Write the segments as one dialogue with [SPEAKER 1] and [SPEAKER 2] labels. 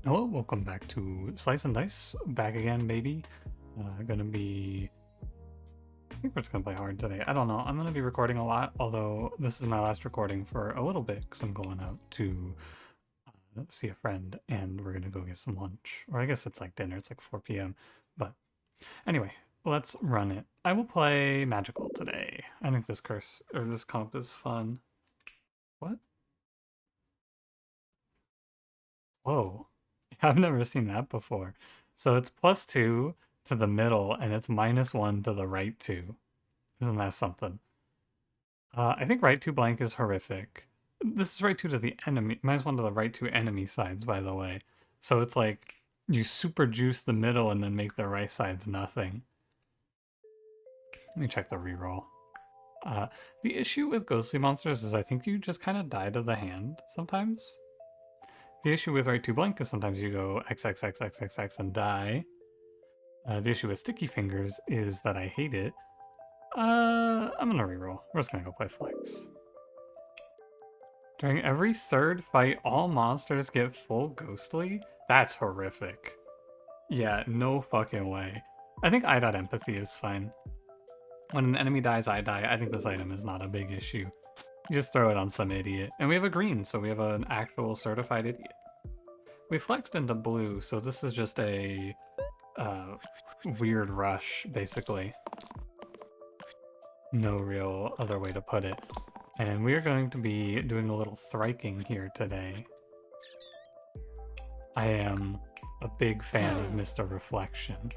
[SPEAKER 1] Hello, welcome back to Slice and Dice. Back again, baby. Gonna be... I think we're just gonna play hard today. I don't know. I'm gonna be recording a lot, although this is my last recording for a little bit because I'm going out to see a friend and we're gonna go get some lunch. Or I guess it's like dinner. It's like 4 p.m. But anyway, let's run it. I will play Magical today. I think this curse, or this comp is fun. What? Whoa. I've never seen that before. So it's +2 to the middle and it's -1 to the right 2. Isn't that something? I think right 2 blank is horrific. This is right 2 to the enemy, -1 to the right 2 enemy sides, by the way. So it's like you super juice the middle and then make the right sides nothing. Let me check the reroll. Uh, the issue with ghostly monsters is I think you just kind of die to the hand sometimes. The issue with right 2 blank is sometimes you go XXXXXX and die. The issue with sticky fingers is that I hate it. I'm gonna reroll. We're just gonna go play flex. During every third fight, all monsters get full ghostly? That's horrific. Yeah, no fucking way. I think I.empathy is fine. When an enemy dies, I die. I think this item is not a big issue. You just throw it on some idiot. And we have a green, so we have an actual certified idiot. We flexed into blue, so this is just a weird rush, basically. No real other way to put it. And we are going to be doing a little thriking here today. I am a big fan of Mr. Reflection.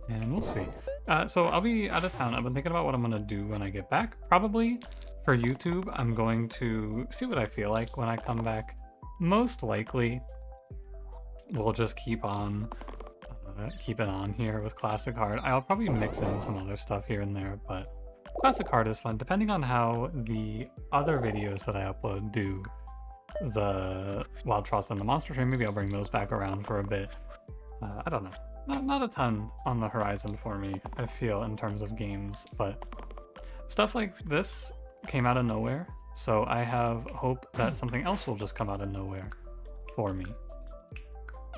[SPEAKER 1] And we'll see. So I'll be out of town. I've been thinking about what I'm going to do when I get back. Probably for YouTube, I'm going to see what I feel like when I come back. Most likely, we'll just keep on keeping on here with Classic Hard. I'll probably mix in some other stuff here and there, but Classic Hard is fun. Depending on how the other videos that I upload do, the Wild Frost and the Monster Train, maybe I'll bring those back around for a bit. I don't know. Not a ton on the horizon for me, I feel, in terms of games, but stuff like this came out of nowhere, so I have hope that something else will just come out of nowhere for me.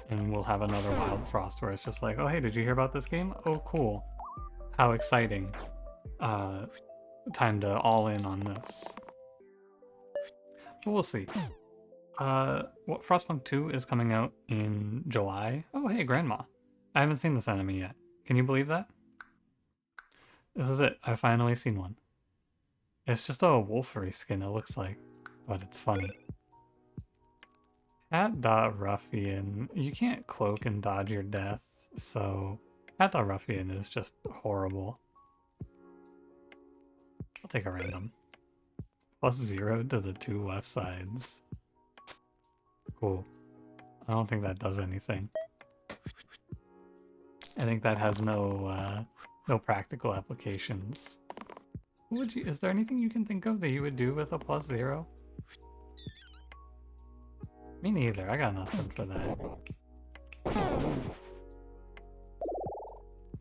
[SPEAKER 1] And we'll have another Wild Frost where it's just like, oh hey, did you hear about this game? Oh cool. How exciting. Time to all in on this. But we'll see. What Frostpunk 2 is coming out in July. Oh hey, Grandma. I haven't seen this enemy yet. Can you believe that? This is it. I've finally seen one. It's just a Wolfery skin, it looks like, but it's funny. Ruffian. You can't cloak and dodge your death, so Ruffian is just horrible. I'll take a random. +0 to the 2 left sides. Cool. I don't think that does anything. I think that has no practical applications. Is there anything you can think of that you would do with a +0? Me neither. I got nothing for that. I'm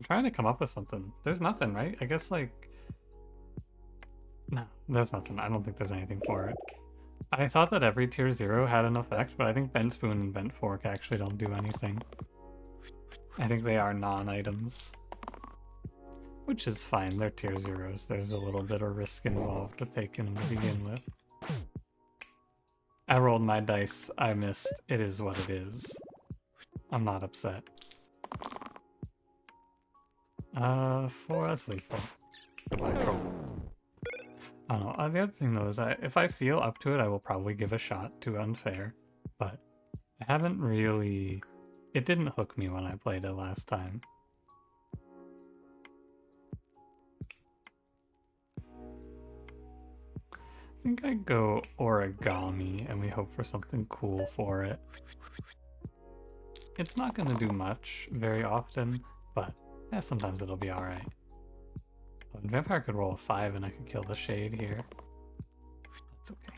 [SPEAKER 1] trying to come up with something. There's nothing, right? I guess, like... No, there's nothing. I don't think there's anything for it. I thought that every tier 0 had an effect, but I think Bent Spoon and Bent Fork actually don't do anything. I think they are non-items. Which is fine. They're tier 0s. There's a little bit of risk involved with taking them to begin with. I rolled my dice. I missed. It is what it is. I'm not upset. 4, that's lethal. Goodbye, troll. I don't know. The other thing though is that if I feel up to it, I will probably give a shot to Unfair. But I haven't really... It didn't hook me when I played it last time. I think I go Origami and we hope for something cool for it. It's not going to do much very often, but yeah, sometimes it'll be alright. Vampire could roll a 5 and I could kill the Shade here. That's okay.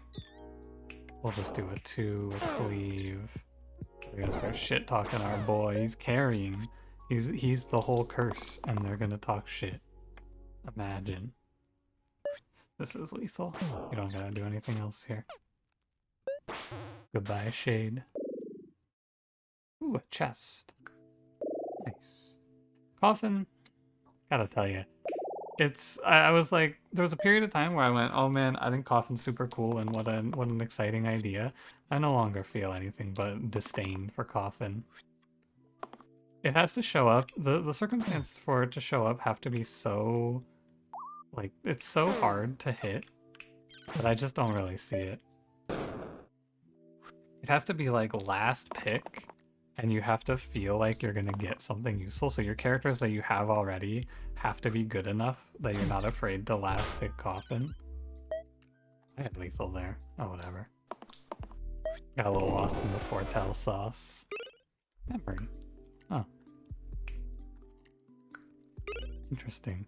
[SPEAKER 1] We'll just do a 2, a Cleave. They're gonna start shit-talking our boy. He's carrying. He's the whole curse, and they're gonna talk shit. Imagine. This is lethal. You don't gotta do anything else here. Goodbye, Shade. Ooh, a chest. Nice. Coffin, gotta tell you. I was like, there was a period of time where I went, oh man, I think coffin's super cool and what an exciting idea. I no longer feel anything but disdain for coffin. It has to show up. The circumstances for it to show up have to be so, like, it's so hard to hit that I just don't really see it. It has to be like last pick, and you have to feel like you're gonna get something useful. So your characters that you have already have to be good enough that you're not afraid to last pick coffin. I had lethal there. Oh, whatever. Got a little lost in the Fortel sauce. Memory. Oh. Interesting.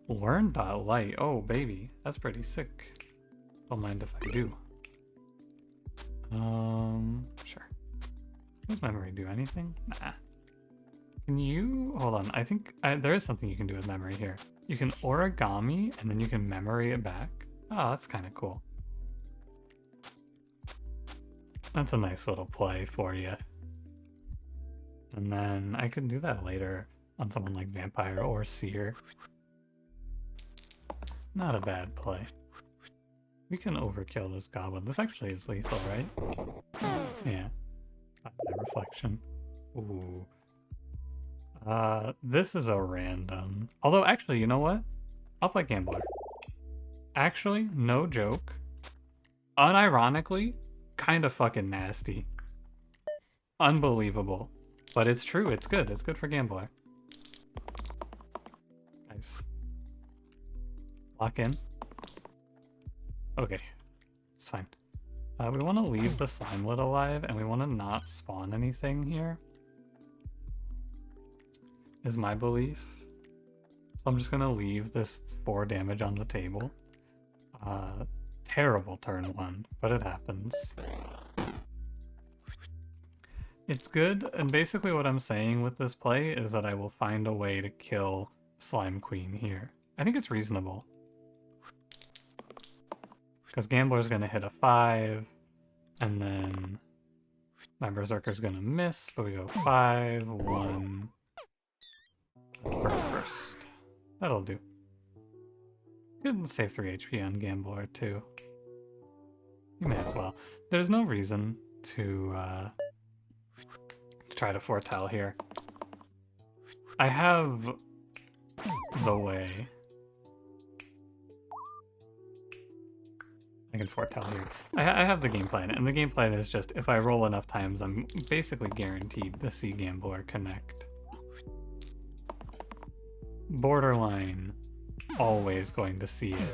[SPEAKER 1] Learn.light. Oh, baby. That's pretty sick. Don't mind if I do. Sure. Does memory do anything? Nah. Can you... Hold on. I think there is something you can do with memory here. You can origami, and then you can memory it back. Oh, that's kind of cool. That's a nice little play for you. And then I could do that later on someone like Vampire or Seer. Not a bad play. We can overkill this goblin. This actually is lethal, right? Yeah. That reflection. Ooh. This is a random. Although, actually, you know what? I'll play Gambler. Actually, no joke. Unironically, kind of fucking nasty. Unbelievable. But it's true. It's good. It's good for Gambler. Nice. Lock in. Okay. It's fine. We want to leave the slimelet alive, and we want to not spawn anything here. Is my belief. So I'm just going to leave this 4 damage on the table. Terrible turn 1, but it happens. It's good, and basically what I'm saying with this play is that I will find a way to kill Slime Queen here. I think it's reasonable. Because Gambler's going to hit a 5, and then my Berserker's going to miss, but we go 5, 1, burst. That'll do. Good, save 3 HP on Gambler too. You may as well. There's no reason to try to foretell here. I have the way. I can foretell here. I have the game plan, and the game plan is just if I roll enough times, I'm basically guaranteed to see Gambler connect. Borderline, always going to see it.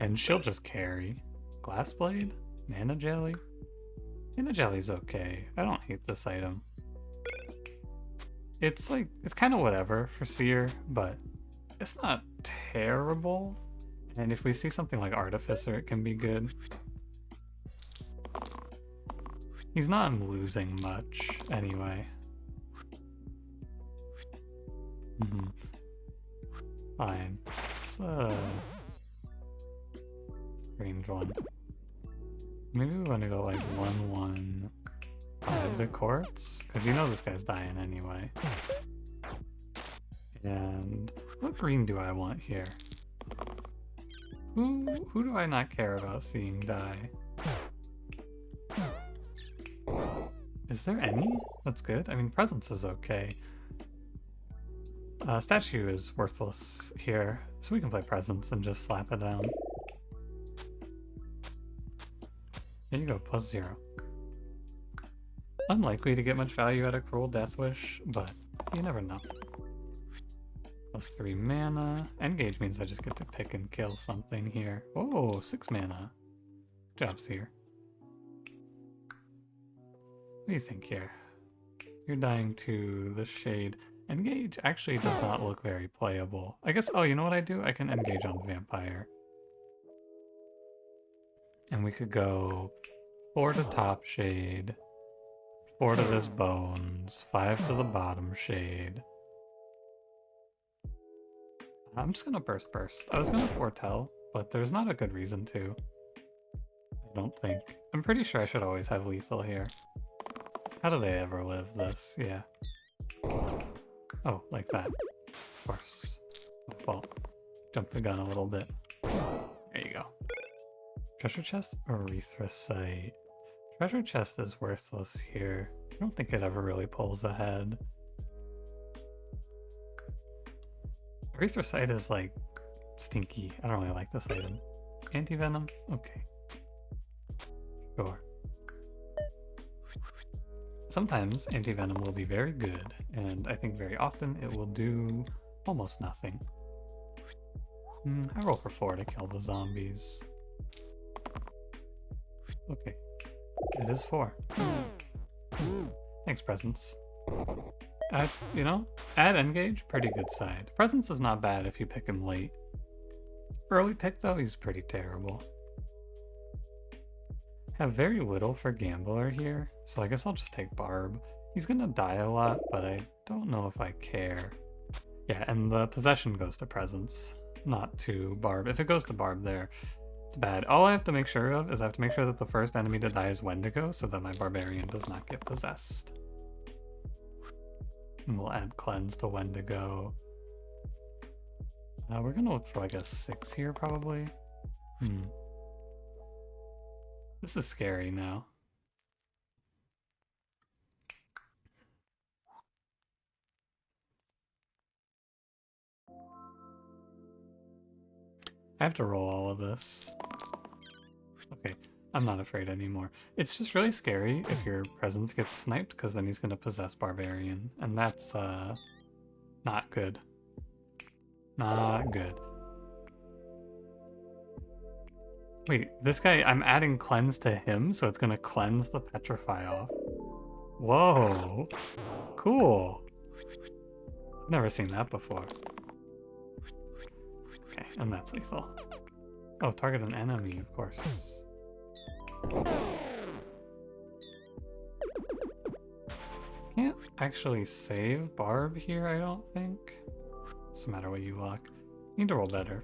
[SPEAKER 1] And she'll just carry. Glassblade? Mana Jelly? Mana Jelly's okay. I don't hate this item. It's like, it's kind of whatever for Seer, but it's not terrible. And if we see something like Artificer, it can be good. He's not losing much anyway. Fine. It's strange one. Maybe we want to go like 1-1 the courts, because you know this guy's dying anyway. And what green do I want here? Who do I not care about seeing die? Is there any? That's good. I mean, presence is okay. Statue is worthless here, so we can play presence and just slap it down. There you go, +0. Unlikely to get much value out of Cruel Death Wish, but you never know. +3 mana. Engage means I just get to pick and kill something here. Oh, 6 mana. Good job, Seer. What do you think here? You're dying to the Shade. Engage actually does not look very playable. I guess, oh, you know what I do? I can engage on Vampire. And we could go 4 to top Shade, 4 to this Bones, 5 to the bottom Shade. I'm just gonna burst. I was gonna foretell, but there's not a good reason to. I don't think. I'm pretty sure I should always have lethal here. How do they ever live this? Yeah. Oh, like that. Of course. My fault. Jumped the gun a little bit. There you go. Treasure chest, erythrocite. Treasure chest is worthless here. I don't think it ever really pulls ahead. Erythrocite is like stinky. I don't really like this item. Anti-venom? Okay. Sure. Sometimes anti-venom will be very good, and I think very often it will do almost nothing. I roll for 4 to kill the zombies. Okay. It is 4. Thanks, Presence. Add Engage, pretty good side. Presence is not bad if you pick him late. Early pick, though, he's pretty terrible. Have very little for Gambler here, so I guess I'll just take Barb. He's gonna die a lot, but I don't know if I care. Yeah, and the possession goes to Presence, not to Barb. If it goes to Barb there, it's bad. All I have to make sure of is I have to make sure that the first enemy to die is Wendigo, so that my Barbarian does not get possessed. And we'll add Cleanse to Wendigo. We're gonna look for like a 6 here, probably. This is scary now. I have to roll all of this. Okay, I'm not afraid anymore. It's just really scary if your presence gets sniped, because then he's gonna possess Barbarian, and that's not good. Not good. Wait, this guy, I'm adding Cleanse to him, so it's gonna cleanse the Petrify off. Whoa, cool. I've never seen that before. Okay, and that's lethal. Oh, target an enemy, of course. Can't actually save Barb here, I don't think. Doesn't matter what you lock. Need to roll better.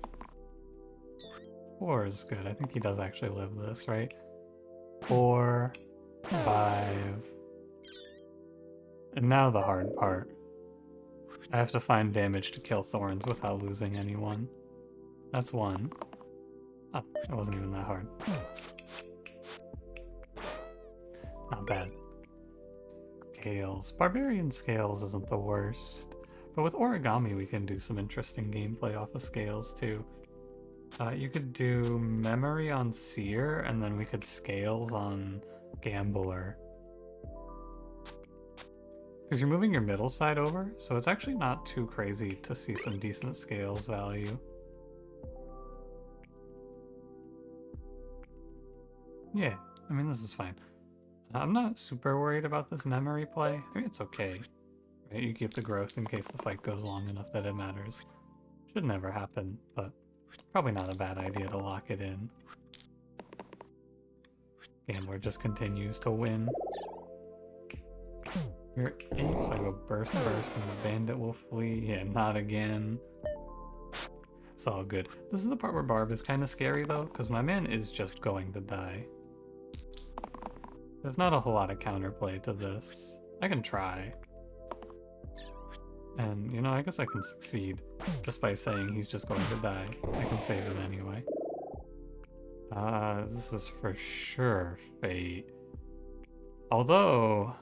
[SPEAKER 1] 4 is good. I think he does actually live this, right? 4, 5. And now the hard part. I have to find damage to kill Thorns without losing anyone. That's 1. Oh, it wasn't even that hard. Not bad. Scales. Barbarian Scales isn't the worst. But with Origami we can do some interesting gameplay off of Scales too. You could do Memory on Seer, and then we could Scales on Gambler. Because you're moving your middle side over, so it's actually not too crazy to see some decent Scales value. Yeah, I mean, this is fine. I'm not super worried about this memory play. I mean, it's okay. Right? You keep the growth in case the fight goes long enough that it matters. Should never happen, but probably not a bad idea to lock it in. Gambler just continues to win. You're 8, so I go burst, and the bandit will flee. Yeah, not again. It's all good. This is the part where Barb is kind of scary, though, because my man is just going to die. There's not a whole lot of counterplay to this. I can try. And, you know, I guess I can succeed. Just by saying he's just going to die. I can save him anyway. This is for sure fate. Although...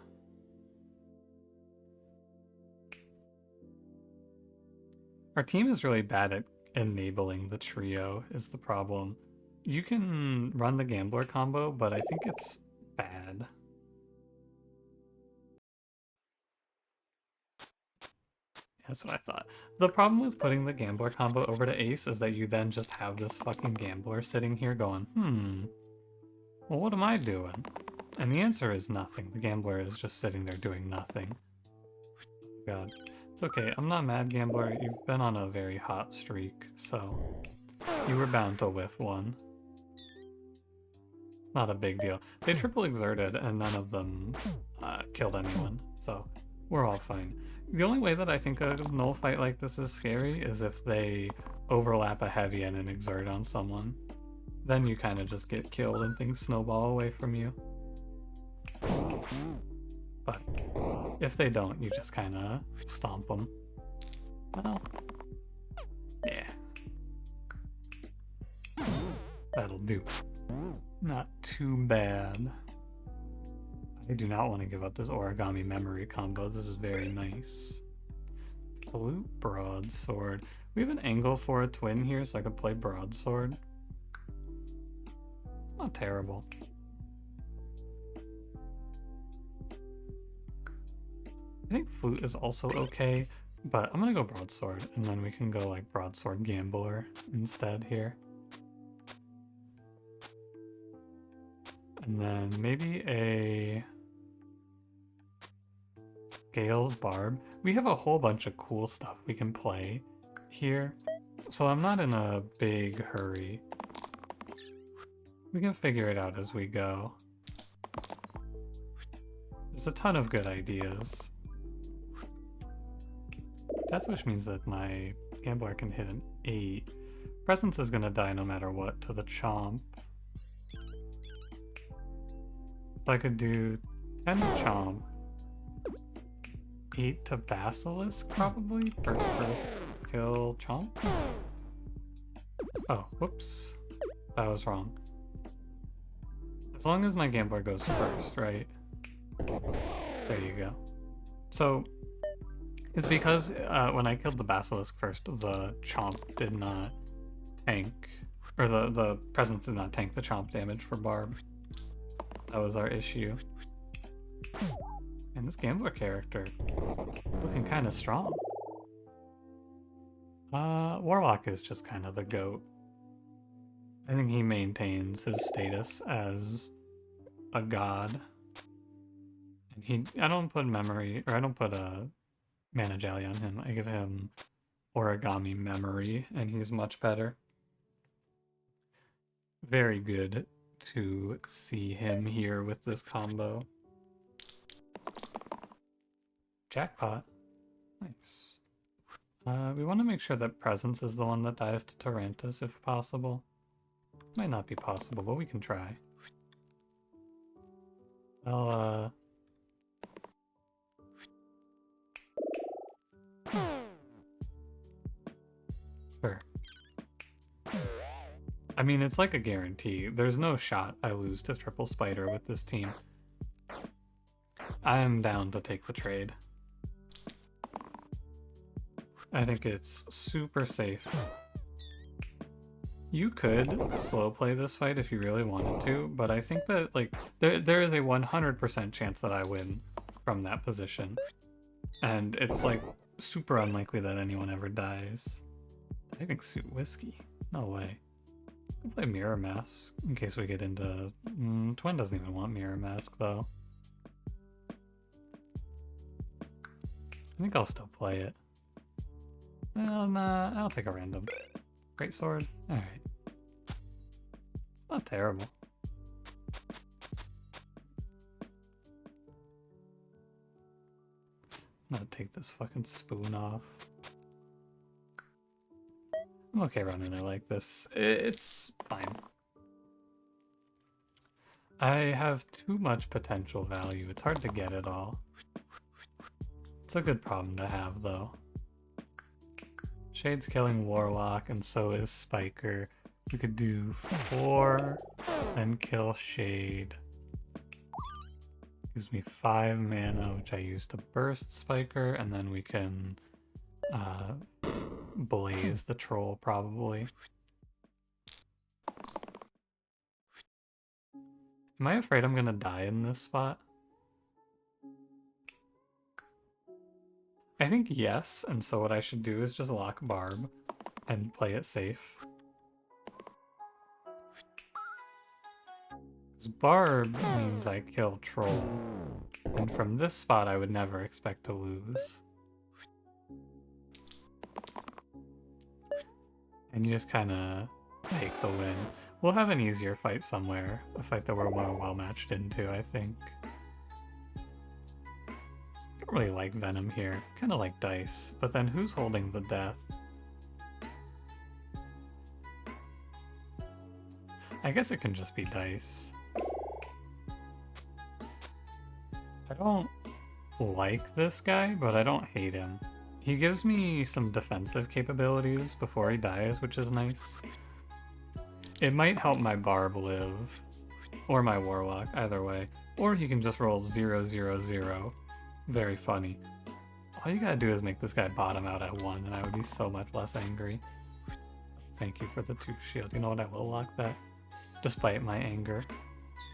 [SPEAKER 1] our team is really bad at enabling the trio, is the problem. You can run the Gambler combo, but I think it's bad. That's what I thought. The problem with putting the Gambler combo over to Ace is that you then just have this fucking Gambler sitting here going, well, what am I doing? And the answer is nothing. The Gambler is just sitting there doing nothing. God. It's okay, I'm not mad, Gambler. You've been on a very hot streak, so you were bound to whiff one. It's not a big deal. They triple exerted and none of them killed anyone, so we're all fine. The only way that I think a null fight like this is scary is if they overlap a heavy and an exert on someone. Then you kind of just get killed and things snowball away from you. But if they don't, you just kind of stomp them. Well, yeah. That'll do. Not too bad. I do not want to give up this origami memory combo. This is very nice. Flute broadsword. We have an angle for a twin here, so I could play broadsword. Not terrible. I think flute is also okay, but I'm gonna go broadsword, and then we can go like broadsword gambler instead here. And then maybe a Gale's Barb. We have a whole bunch of cool stuff we can play here, so I'm not in a big hurry. We can figure it out as we go. There's a ton of good ideas. Death Wish means that my gambler can hit an 8. Presence is gonna die no matter what to the Chomp. So I could do 10 to Chomp, 8 to Basilisk probably. First, kill Chomp. Oh, whoops. That was wrong. As long as my gambler goes first, right? There you go. So, it's because when I killed the Basilisk first, the Chomp did not tank, or the Presence did not tank the Chomp damage for Barb. That was our issue. And this gambler character, looking kind of strong. Warlock is just kind of the GOAT. I think he maintains his status as a god. And I don't put memory, or I don't put a mana jelly on him. I give him origami memory, and he's much better. Very good to see him here with this combo. Jackpot. Nice. We want to make sure that Presence is the one that dies to Tarantus if possible. Might not be possible, but we can try. Well, sure. I mean, it's like a guarantee. There's no shot I lose to Triple Spider with this team. I am down to take the trade. I think it's super safe. You could slow play this fight if you really wanted to, but I think that like there is a 100% chance that I win from that position. And it's like super unlikely that anyone ever dies. Diving Suit Whiskey? No way. I'll play Mirror Mask in case we get into... Twin doesn't even want Mirror Mask though. I think I'll still play it. Well, nah, I'll take a random. Great sword? Alright. It's not terrible. I'm gonna take this fucking spoon off. I'm okay running it like this. It's fine. I have too much potential value. It's hard to get it all. It's a good problem to have, though. Shade's killing Warlock, and so is Spiker. We could do 4, then kill Shade. Gives me 5 mana, which I use to burst Spiker, and then we can blaze the troll, probably. Am I afraid I'm gonna die in this spot? I think yes, and so what I should do is just lock Barb and play it safe. Because Barb means I kill Troll, and from this spot I would never expect to lose. And you just kind of take the win. We'll have an easier fight somewhere, a fight that we're more well matched into, I think. Don't really like Venom here, kind of like Dice, but then who's holding the death? I guess it can just be dice. I don't like this guy, but I don't hate him. He gives me some defensive capabilities before he dies, which is nice. It might help my Barb live, or my Warlock, either way. Or he can just roll 0, 0, 0. Very funny. All you gotta do is make this guy bottom out at 1, and I would be so much less angry. Thank you for the 2 shield. You know what? I will lock that. Despite my anger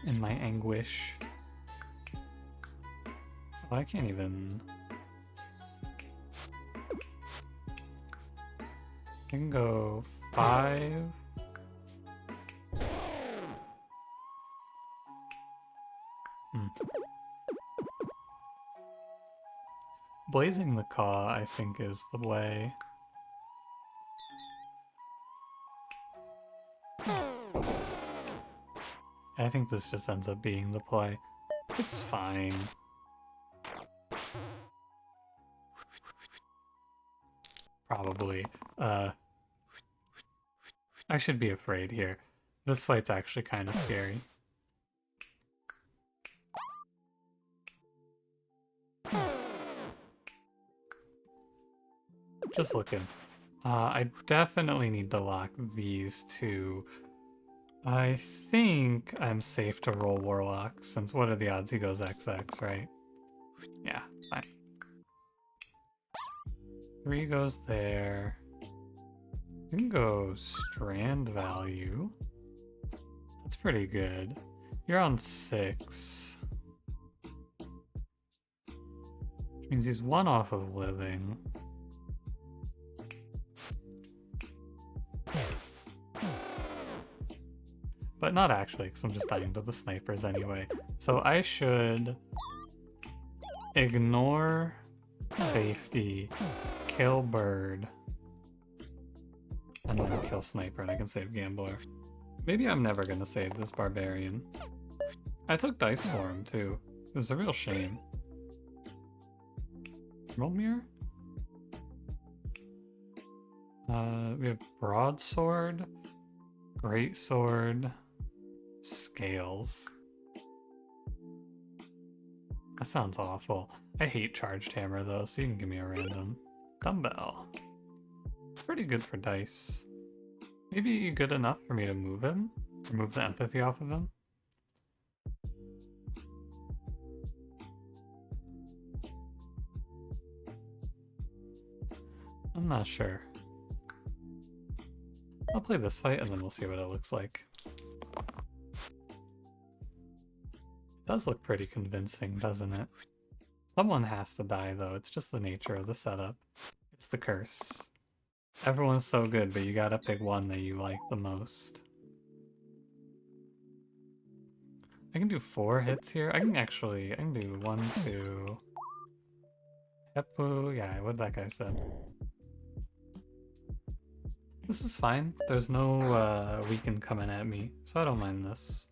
[SPEAKER 1] and my anguish. Oh, I can't even... I can go 5... Blazing the Caw, I think, is the way. I think this just ends up being the play. It's fine. Probably. I should be afraid here. This fight's actually kind of scary. Just looking. I definitely need to lock these two. I think I'm safe to roll Warlock, since what are the odds he goes XX, right? Yeah, fine. 3 goes there. You can go Strand value. That's pretty good. You're on 6. Which means he's 1 off of living. But not actually, because I'm just dying to the snipers anyway. So I should ignore safety, kill bird, and then kill sniper, and I can save gambler. Maybe I'm never gonna save this barbarian. I took dice for him too. It was a real shame. Roll mirror? We have broadsword, great sword, scales. That sounds awful. I hate charged hammer though, so you can give me a random. Dumbbell. Pretty good for dice. Maybe good enough for me to move him? Remove the empathy off of him? I'm not sure. I'll play this fight and then we'll see what it looks like. It does look pretty convincing, doesn't it? Someone has to die though, it's just the nature of the setup. It's the curse. Everyone's so good, but you gotta pick one that you like the most. I can do 4 hits here. I can do 1, 2... Heppu, yeah, what that guy said. This is fine. There's no weaken coming at me, so I don't mind this.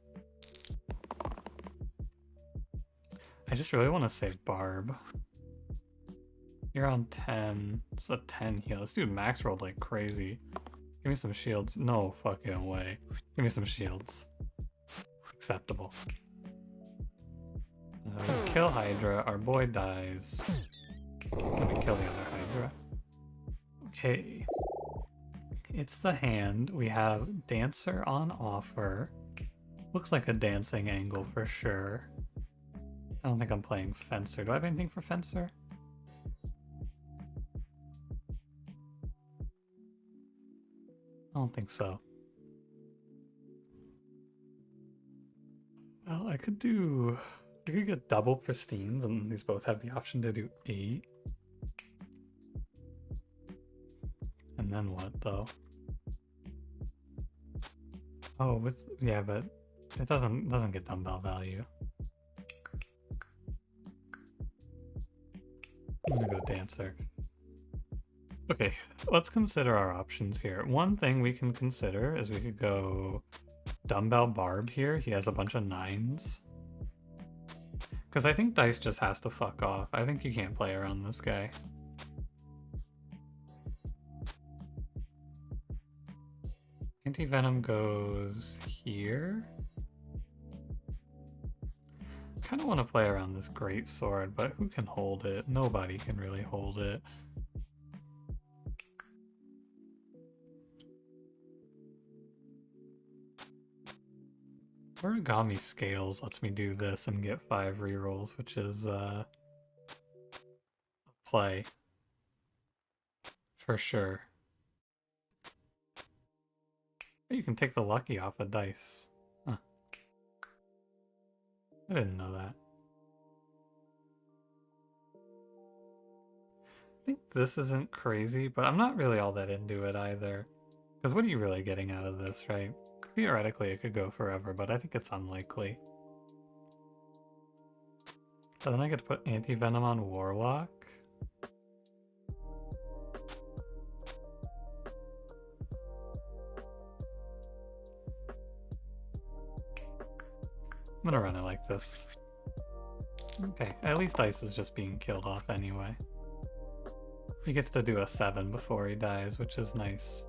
[SPEAKER 1] I just really want to save Barb. You're on 10. It's a 10 heal. This dude max rolled like crazy. Give me some shields. No fucking way. Give me some shields. Acceptable. Kill Hydra. Our boy dies. Let me kill the other Hydra. Okay. It's the hand. We have Dancer on offer. Looks like a dancing angle for sure. I don't think I'm playing Fencer. Do I have anything for Fencer? I don't think so. Well, I could get double pristines, and these both have the option to do 8. And then what, though? Oh, yeah, but it doesn't get dumbbell value. I'm gonna go Dancer. Okay, let's consider our options here. One thing we can consider is we could go Dumbbell Barb here. He has a bunch of 9s. Because I think Dice just has to fuck off. I think you can't play around this guy. Anti-venom goes here. Kind of want to play around this great sword, but who can hold it? Nobody can really hold it. Origami Scales lets me do this and get 5 rerolls, which is a play for sure. You can take the lucky off a dice. Huh. I didn't know that. I think this isn't crazy, but I'm not really all that into it either. Because what are you really getting out of this, right? Theoretically, it could go forever, but I think it's unlikely. But then I get to put anti-venom on Warlock. I'm gonna run it like this. Okay, at least Ice is just being killed off anyway. He gets to do a 7 before he dies, which is nice.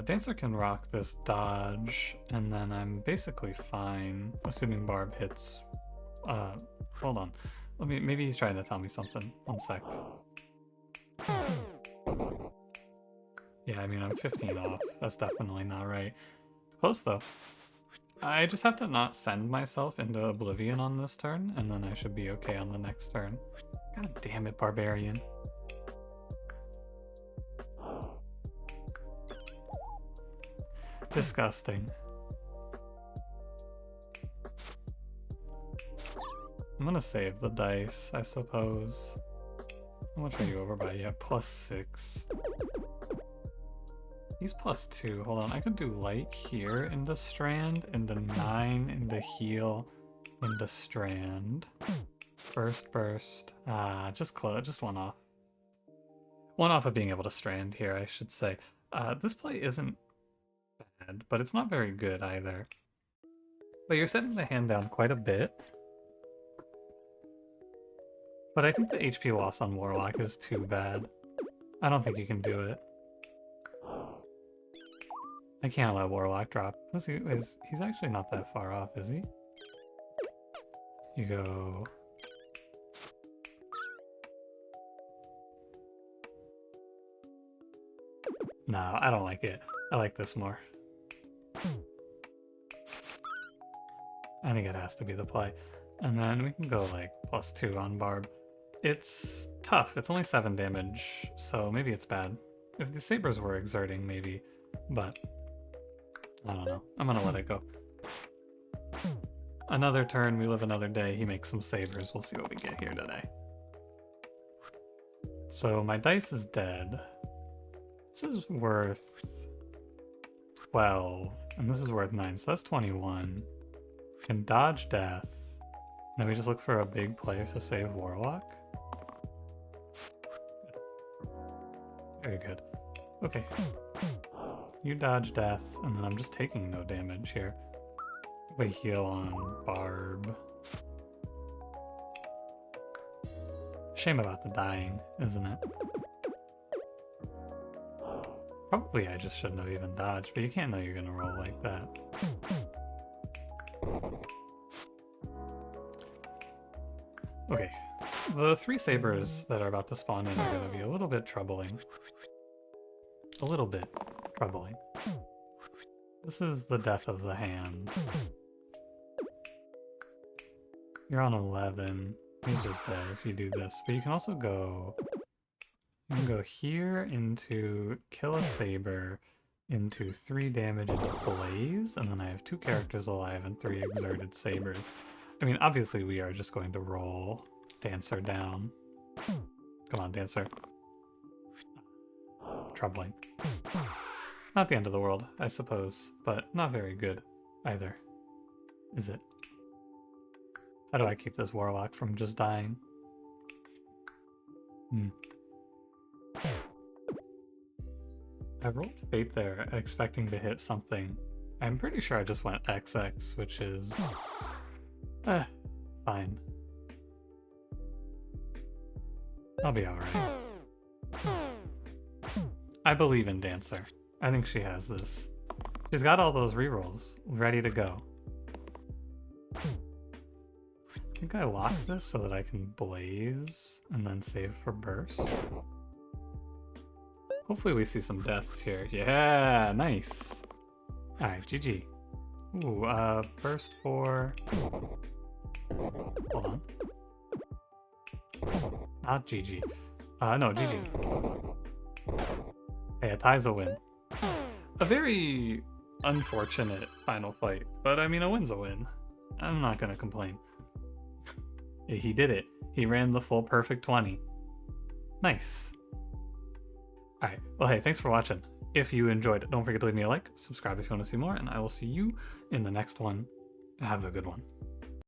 [SPEAKER 1] Dancer can rock this dodge, and then I'm basically fine, assuming Barb hits. Hold on. Maybe he's trying to tell me something. One sec. Yeah, I mean, I'm 15 off. That's definitely not right. Close, though. I just have to not send myself into oblivion on this turn, and then I should be okay on the next turn. God damn it, Barbarian. Disgusting. I'm gonna save the dice, I suppose. How much are you over by? Yeah, +6. He's +2. Hold on, I could do light here into strand, into 9, into heal, into strand. Burst. Just close, just one off. One off of being able to strand here, I should say. This play isn't bad, but it's not very good either. But you're setting the hand down quite a bit. But I think the HP loss on Warlock is too bad. I don't think you can do it. I can't let Warlock drop. He's actually not that far off, is he? You go... No, I don't like it. I like this more. I think it has to be the play. And then we can go like +2 on Barb. It's tough. It's only 7 damage, so maybe it's bad. If the sabers were exerting, maybe. But I don't know. I'm gonna let it go. Another turn, we live another day. He makes some sabers. We'll see what we get here today. So my dice is dead. This is worth 12, and this is worth 9, so that's 21. Can dodge death. Then we just look for a big play to save Warlock. Very good. Okay. You dodge death, and then I'm just taking no damage here. We heal on Barb. Shame about the dying, isn't it? Probably I just shouldn't have even dodged, but you can't know you're gonna roll like that. Okay, the 3 sabers that are about to spawn in are gonna be a little bit troubling. A little bit troubling. This is the death of the hand. You're on 11. He's just dead if you do this, but you can also go... You can go here into kill a saber, into 3 damage into blaze, and then I have 2 characters alive and 3 exerted sabers. I mean, obviously we are just going to roll Dancer down. Come on, Dancer. Troubling. Not the end of the world, I suppose, but not very good either. Is it? How do I keep this Warlock from just dying? I rolled Fate there expecting to hit something. I'm pretty sure I just went XX, which is... fine. I'll be alright. I believe in Dancer. I think she has this. She's got all those rerolls ready to go. I think I locked this so that I can blaze and then save for burst. Hopefully we see some deaths here. Yeah, nice. Alright, GG. Ooh, burst for... Hold on. Not GG. No, GG. Hey, a tie's a win. A very unfortunate final fight, but I mean, a win's a win. I'm not gonna complain. He did it. He ran the full perfect 20. Nice. Alright, well hey, thanks for watching. If you enjoyed it, don't forget to leave me a like, subscribe if you want to see more, and I will see you in the next one. Have a good one.